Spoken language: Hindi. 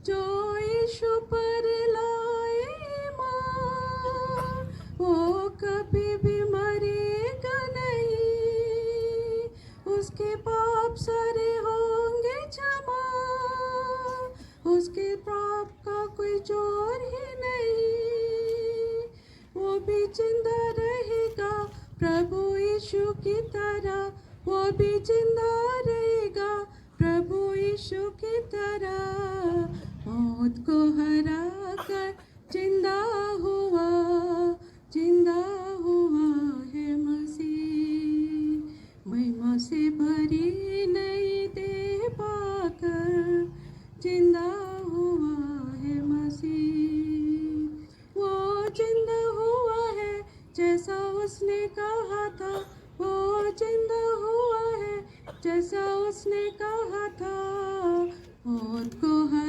जो यीशु पर लाए ईमान, वो कभी भी मरेगा नहीं। उसके पाप सारे होंगे क्षमा, उसके पाप का कोई जोर ही नहीं। वो भी जिंदा रहेगा प्रभु यीशु की तरह, वो भी जिंदा रहेगा प्रभु यीशु की तरह। मौत को हरा कर जिंदा हुआ, जिंदा हुआ है मसीह। महिमा से भरी नई देह पाकर जिंदा हुआ है मसीह। वो जिंदा हुआ है जैसा उसने कहा था, वो जिंदा हुआ है जैसा उसने कहा था। मौत को